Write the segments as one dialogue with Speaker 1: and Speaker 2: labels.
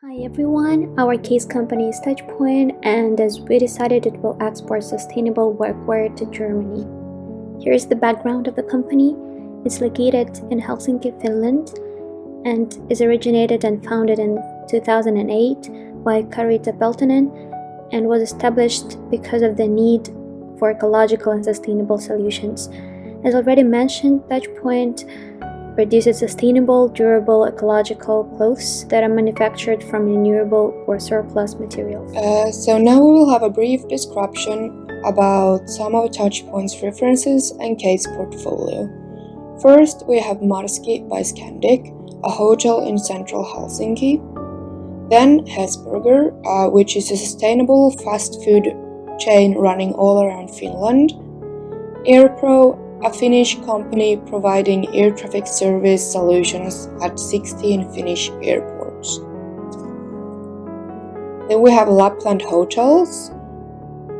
Speaker 1: Hi everyone, our case company is Touchpoint, and as we decided it will export sustainable workwear to Germany. Here's the background of the company. It's located in Helsinki, Finland, and is originated and founded in 2008 by Karita Peltonen and was established because of the need for ecological and sustainable solutions. As already mentioned, Touchpoint produces sustainable, durable, ecological clothes that are manufactured from renewable or surplus materials.
Speaker 2: So now we will have a brief description about some of Touchpoint's references and case portfolio. First, we have Marski by Scandic, a hotel in central Helsinki. Then Hesburger, which is a sustainable fast food chain running all around Finland. AirPro, a Finnish company providing air traffic service solutions at 16 Finnish airports. Then we have Lapland Hotels,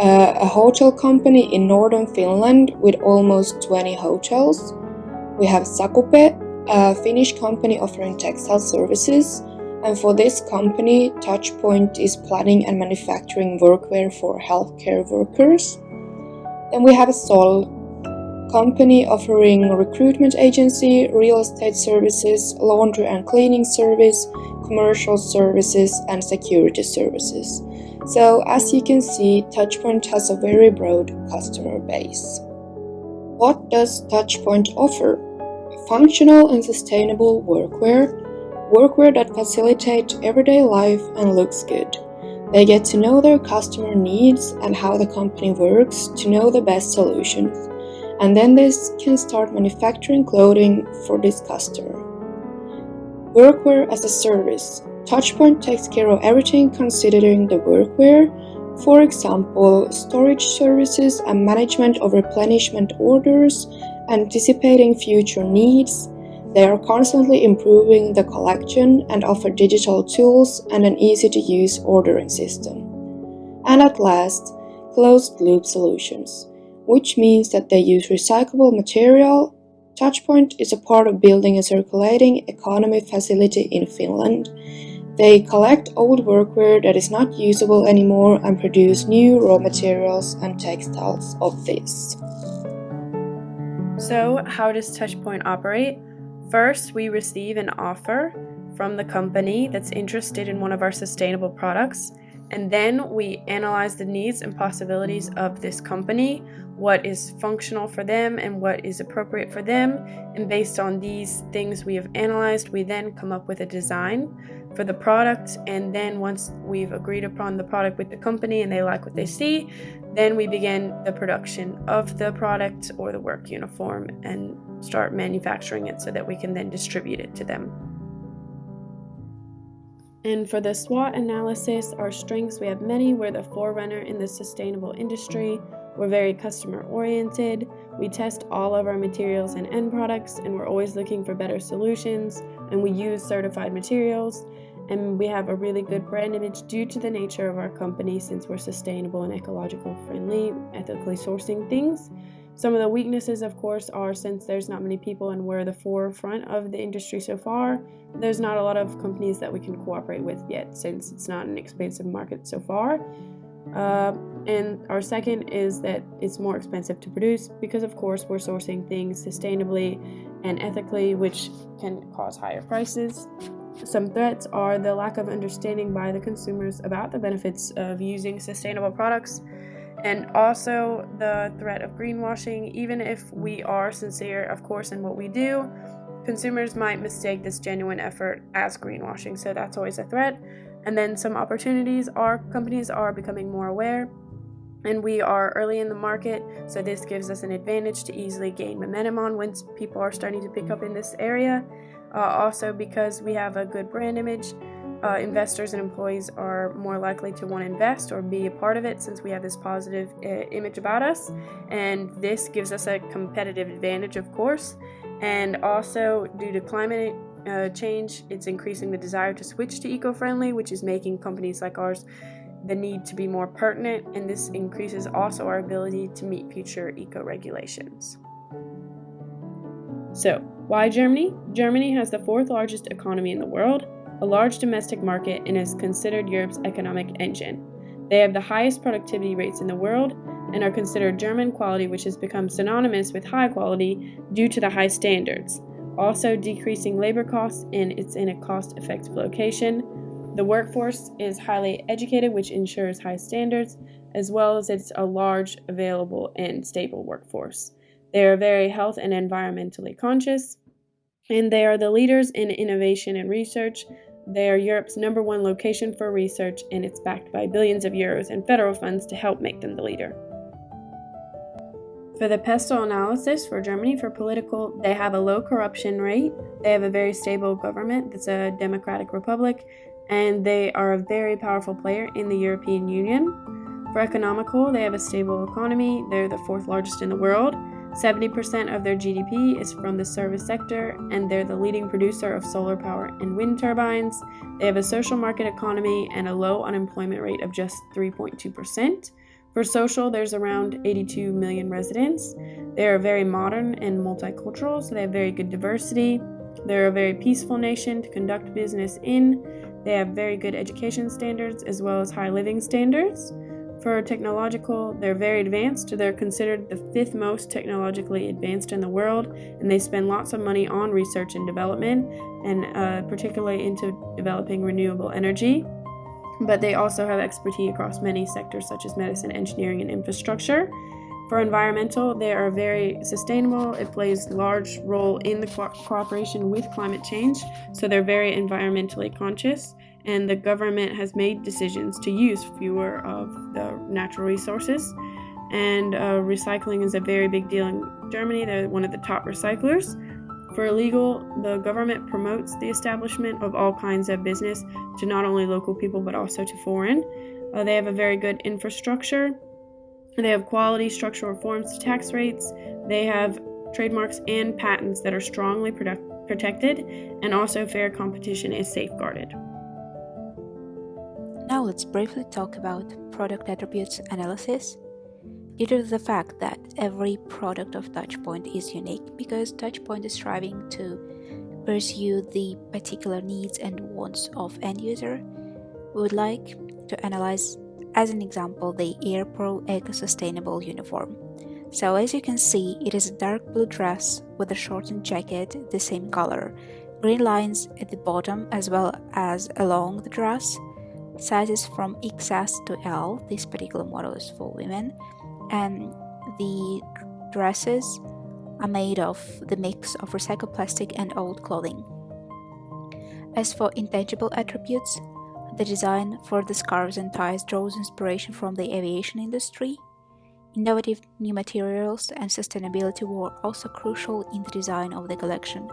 Speaker 2: a hotel company in northern Finland with almost 20 hotels. We have Sakupe, a Finnish company offering textile services, and for this company, Touchpoint is planning and manufacturing workwear for healthcare workers. Then we have Sol, company offering recruitment agency, real estate services, laundry and cleaning service, commercial services, and security services. So as you can see, Touchpoint has a very broad customer base. What does Touchpoint offer? Functional and sustainable workwear that facilitates everyday life and looks good. They get to know their customer needs and how the company works to know the best solutions. And then they can start manufacturing clothing for this customer. Workwear as a service. Touchpoint takes care of everything considering the workwear, for example, storage services and management of replenishment orders, anticipating future needs. They are constantly improving the collection and offer digital tools and an easy-to-use ordering system. And at last, closed-loop solutions, which means that they use recyclable material. Touchpoint is a part of building a circulating economy facility in Finland. They collect old workwear that is not usable anymore and produce new raw materials and textiles of this.
Speaker 3: So, how does Touchpoint operate? First, we receive an offer from the company that's interested in one of our sustainable products, and then we analyze the needs and possibilities of this company, what is functional for them and what is appropriate for them. And based on these things we have analyzed, we then come up with a design for the product. And then once we've agreed upon the product with the company and they like what they see, then we begin the production of the product or the work uniform and start manufacturing it so that we can then distribute it to them. And for the SWOT analysis, our strengths, we have many. We're the forerunner in the sustainable industry. We're very customer oriented. We test all of our materials and end products, and we're always looking for better solutions. And we use certified materials. And we have a really good brand image due to the nature of our company, since we're sustainable and ecological friendly, ethically sourcing things. Some of the weaknesses, of course, are since there's not many people and we're the forefront of the industry so far, there's not a lot of companies that we can cooperate with yet, since it's not an expensive market so far. And our second is that it's more expensive to produce because, of course, we're sourcing things sustainably and ethically, which can cause higher prices. Some threats are the lack of understanding by the consumers about the benefits of using sustainable products, and also the threat of greenwashing. Even if we are sincere, of course, in what we do, consumers might mistake this genuine effort as greenwashing, so that's always a threat. And then some opportunities are companies are becoming more aware, and we are early in the market, so this gives us an advantage to easily gain momentum on once people are starting to pick up in this area. Also, because we have a good brand image, investors and employees are more likely to want to invest or be a part of it since we have this positive image about us, and this gives us a competitive advantage, of course. And also, due to climate change, it's increasing the desire to switch to eco-friendly, which is making companies like ours the need to be more pertinent, and this increases also our ability to meet future eco-regulations. So, why Germany? Germany has the fourth largest economy in the world. a large domestic market, and is considered Europe's economic engine. They have the highest productivity rates in the world and are considered German quality, which has become synonymous with high quality due to the high standards. Also, decreasing labor costs, and it's in a cost-effective location. The workforce is highly educated, which ensures high standards, as well as it's a large, available, and stable workforce. They are very health and environmentally conscious, and they are the leaders in innovation and research. They are Europe's #1 location for research, and it's backed by billions of euros in federal funds to help make them the leader. For the pestle analysis for Germany, for political, they have a low corruption rate, they have a very stable government that's a democratic republic, and they are a very powerful player in the European Union. For economical, they have a stable economy, they're the 4th largest in the world. 70% of their GDP is from the service sector, and they're the leading producer of solar power and wind turbines. They have a social market economy and a low unemployment rate of just 3.2%. For social, there's around 82 million residents. They are very modern and multicultural, so they have very good diversity. They're a very peaceful nation to conduct business in. They have very good education standards as well as high living standards. For technological, they're very advanced. They're considered the 5th most technologically advanced in the world, and they spend lots of money on research and development, and particularly into developing renewable energy. But they also have expertise across many sectors such as medicine, engineering, and infrastructure. For environmental, they are very sustainable. It plays a large role in the cooperation with climate change, so they're very environmentally conscious, and the government has made decisions to use fewer of the natural resources. And recycling is a very big deal in Germany. They're one of the top recyclers. For legal, the government promotes the establishment of all kinds of business to not only local people but also to foreign. They have a very good infrastructure. They have quality structural reforms to tax rates. They have trademarks and patents that are strongly protected, and also fair competition is safeguarded.
Speaker 4: Now let's briefly talk about product attributes analysis. Due to the fact that every product of Touchpoint is unique, because Touchpoint is striving to pursue the particular needs and wants of end user, we would like to analyze, as an example, the AirPro Eco Sustainable uniform. So as you can see, it is a dark blue dress with a shortened jacket, the same color, green lines at the bottom as well as along the dress, sizes from XS to L, this particular model is for women, and the dresses are made of the mix of recycled plastic and old clothing. As for intangible attributes, the design for the scarves and ties draws inspiration from the aviation industry. Innovative new materials and sustainability were also crucial in the design of the collection.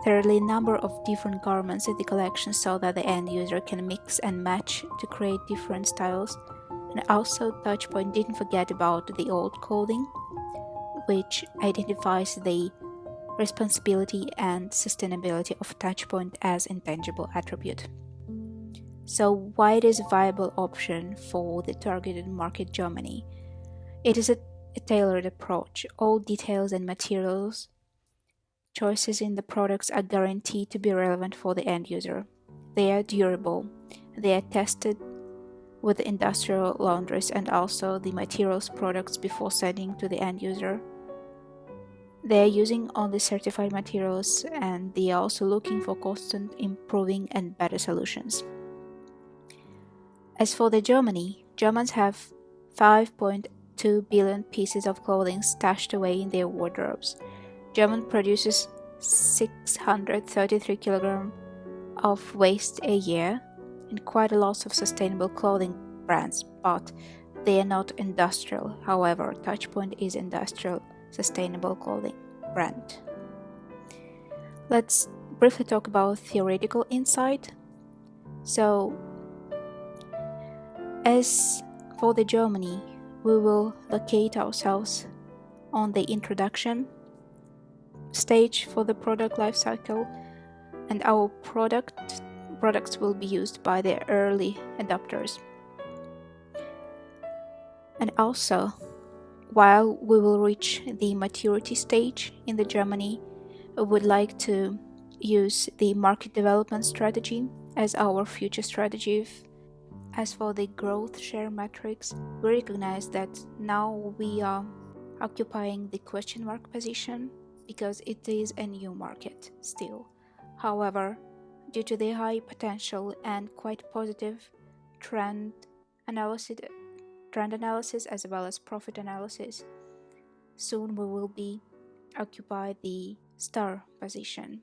Speaker 4: Thirdly, a number of different garments in the collection so that the end user can mix and match to create different styles. And also, Touchpoint didn't forget about the old clothing, which identifies the responsibility and sustainability of Touchpoint as intangible attribute. So why it is a viable option for the targeted market Germany? It is a tailored approach. All details and materials choices in the products are guaranteed to be relevant for the end user. They are durable. They are tested with the industrial laundries and also the materials products before sending to the end user. They are using only certified materials, and they are also looking for constant improving and better solutions. As for the Germany, Germans have 5.2 billion pieces of clothing stashed away in their wardrobes. Germany produces 633 kilograms of waste a year, and quite a lot of sustainable clothing brands, but they are not industrial. However, Touchpoint is industrial sustainable clothing brand. Let's briefly talk about theoretical insight. So, as for the Germany, we will locate ourselves on the introduction stage for the product lifecycle, and our products will be used by the early adopters. And also, while we will reach the maturity stage in the Germany, we would like to use the market development strategy as our future strategy. As for the growth share metrics, we recognize that now we are occupying the question mark position because it is a new market still. However, due to the high potential and quite positive trend analysis as well as profit analysis, soon we will be occupy the star position.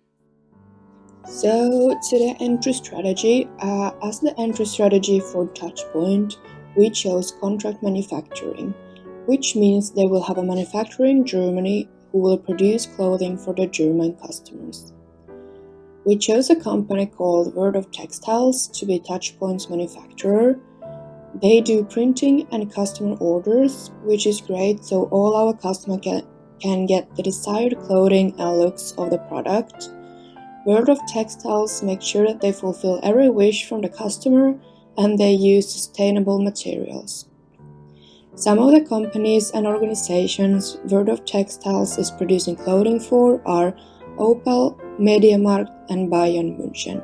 Speaker 2: So, to the entry strategy, as the entry strategy for Touchpoint, we chose contract manufacturing, which means they will have a manufacturer in Germany who will produce clothing for the German customers. We chose a company called World of Textiles to be Touchpoint's manufacturer. They do printing and customer orders, which is great, so all our customers can get the desired clothing and looks of the product. World of Textiles make sure that they fulfill every wish from the customer and they use sustainable materials. Some of the companies and organizations World of Textiles is producing clothing for are Opel, MediaMarkt and Bayern München.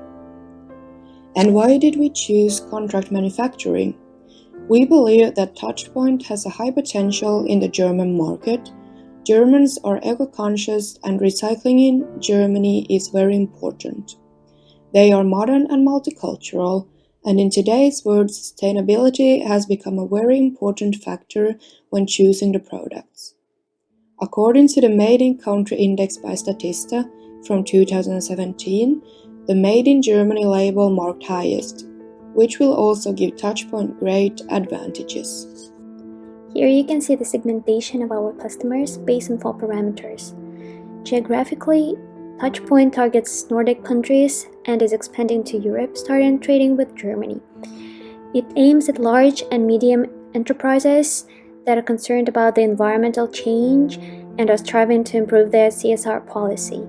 Speaker 2: And why did we choose contract manufacturing? We believe that Touchpoint has a high potential in the German market. Germans are eco-conscious and recycling in Germany is very important. They are modern and multicultural, and in today's world, sustainability has become a very important factor when choosing the products. According to the Made in Country Index by Statista from 2017, the Made in Germany label marked highest, which will also give Touchpoint great advantages.
Speaker 1: Here you can see the segmentation of our customers based on 4 parameters. Geographically, Touchpoint targets Nordic countries and is expanding to Europe, starting trading with Germany. It aims at large and medium enterprises that are concerned about the environmental change and are striving to improve their CSR policy.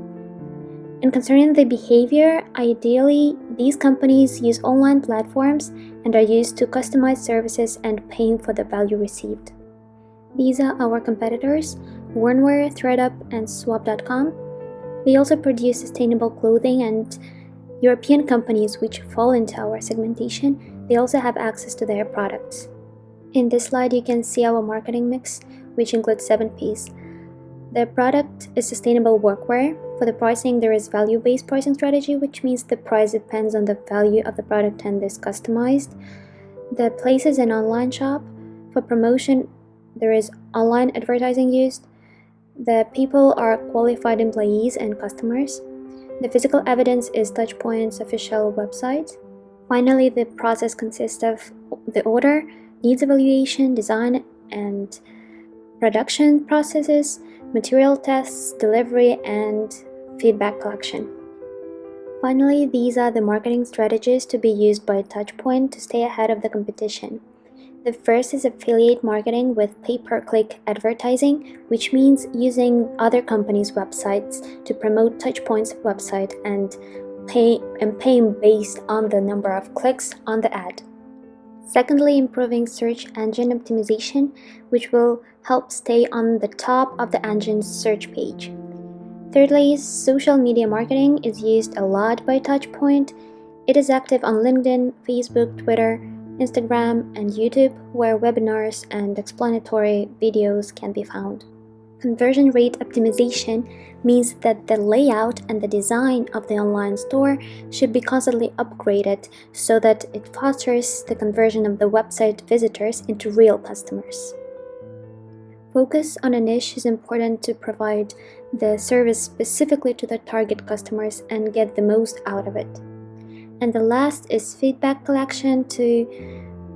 Speaker 1: And concerning the behavior, ideally, these companies use online platforms and are used to customize services and paying for the value received. These are our competitors, Wernware, ThreadUp, and Swap.com. They also produce sustainable clothing, and European companies which fall into our segmentation, they also have access to their products. In this slide, you can see our marketing mix, which includes 7 Ps. The product is sustainable workwear. For the pricing, there is value-based pricing strategy, which means the price depends on the value of the product and is customized. The place is an online shop. For promotion, there is online advertising used. The people are qualified employees and customers. The physical evidence is Touchpoint's official website. Finally, the process consists of the order, needs evaluation, design and production processes, material tests, delivery, and feedback collection. Finally, these are the marketing strategies to be used by Touchpoint to stay ahead of the competition. The first is affiliate marketing with pay-per-click advertising, which means using other companies' websites to promote Touchpoint's website and paying based on the number of clicks on the ad. Secondly, improving search engine optimization, which will help stay on the top of the engine's search page. Thirdly, social media marketing is used a lot by Touchpoint. It is active on LinkedIn, Facebook, Twitter, Instagram, and YouTube, where webinars and explanatory videos can be found. Conversion rate optimization means that the layout and the design of the online store should be constantly upgraded so that it fosters the conversion of the website visitors into real customers. Focus on a niche is important to provide the service specifically to the target customers and get the most out of it. And the last is feedback collection to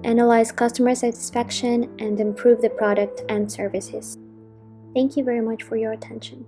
Speaker 1: analyze customer satisfaction and improve the product and services. Thank you very much for your attention.